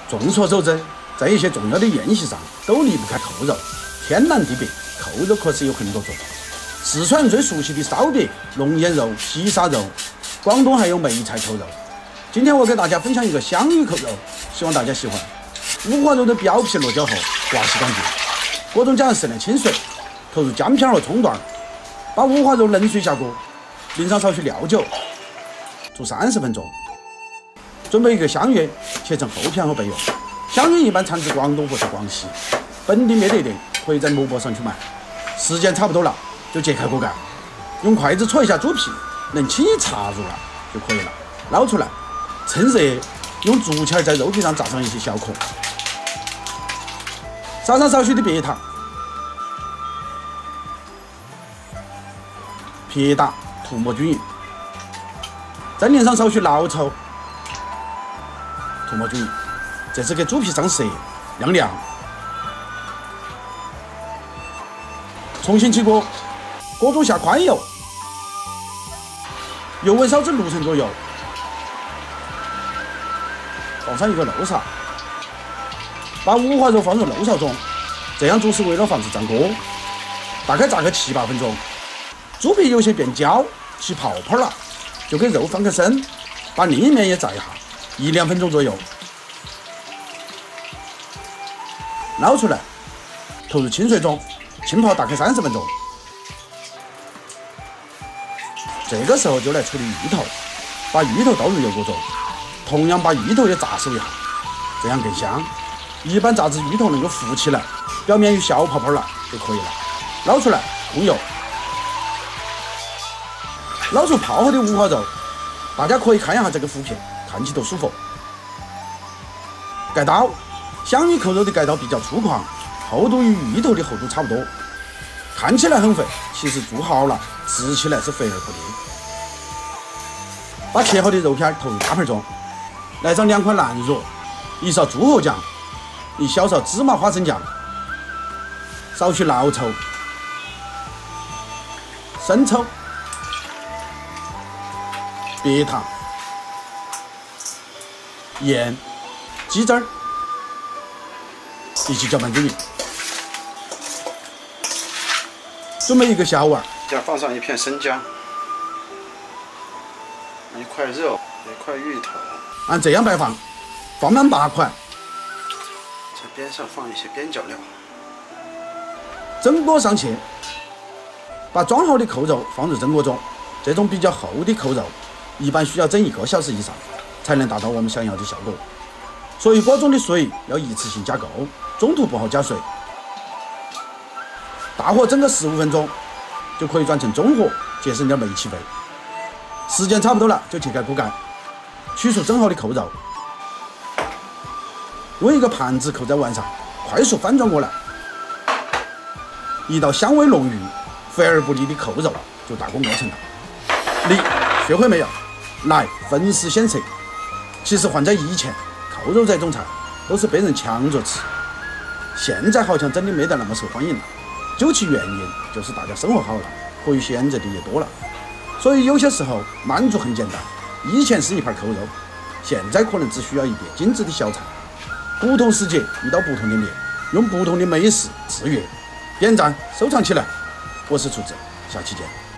众所周知，在一些重要的宴席上都离不开扣肉。天南地北，扣肉可是有很多种。四川人最熟悉的烧鳖、龙眼肉、西沙肉，广东还有梅菜扣肉。今天我给大家分享一个香芋扣肉，希望大家喜欢。五花肉的表皮落胶后，刮洗干净，锅中加上适量清水，投入姜片和葱段，把五花肉冷水下锅，淋上少许料酒，煮30分钟。准备一个香芋，切成厚片和备用。香芋一般产自广东或是广西，本地没得店，可以在陌陌上去买。时间差不多了，就揭开锅盖，用筷子戳一下猪皮，能轻易插入了就可以了。捞出来，趁热用竹签在肉皮上炸上一些小壳，撒上少许的白糖，撇打涂抹均匀，再淋上少许老抽，涂抹均匀。这是给猪皮上色，亮亮。重新起锅，锅中下宽油，油温烧至6成左右，放上一个漏勺，把五花肉放入漏勺中，这样做是为了防止粘锅。大概炸个7、8分钟，猪皮有些变焦起泡泡了，就给肉翻个身，把另一面也炸一下，1、2分钟左右。捞出来，投入清水中浸泡大概30分钟。这个时候就来处理芋头，把芋头倒入油锅中，同样把芋头也炸熟一下，这样更香。一般炸至芋头能够浮起来，表面有小泡泡了就可以了。捞出来，控油，捞出泡好的五花肉，大家可以看一下这个图片，看起都舒服。盖刀。香芋扣肉的盖刀比较粗犷，厚度与芋头的厚度差不多，看起来很肥，其实做好了吃起来是肥而不腻。把切好的肉片投入大盆中，来上2块烂肉，1勺猪后酱，1小勺芝麻花生酱，少许老抽、生抽、白糖、盐、鸡汁儿。一起搅拌均匀，准备一个小碗，再放上1片生姜，1块肉，1块芋头，按这样摆放，放满8块，在边上放一些边角料，蒸锅上切，把装好的扣肉放入蒸锅中。这种比较厚的扣肉，一般需要蒸1个小时以上，才能达到我们想要的效果。所以锅中的水要一次性加够，中途不好加水。大火蒸个15分钟，就可以转成中火，节省点煤气费。时间差不多了，就揭开锅盖，取出蒸好的扣肉，用一个盘子扣在碗上，快速翻转过来，一道香味浓郁、肥而不腻的扣肉就大功告成了。你学会没有？来，粉丝献策。其实换在以前，扣肉这种菜都是被人抢着吃，现在好像真的没得那么受欢迎了。究其原因，就是大家生活好了，可以选择的也多了。所以有些时候满足很简单，以前是一盘扣肉，现在可能只需要一碟精致的小菜。不同时节遇到不同的面，用不同的美食制约。点赞收藏起来，我是厨子，下期见。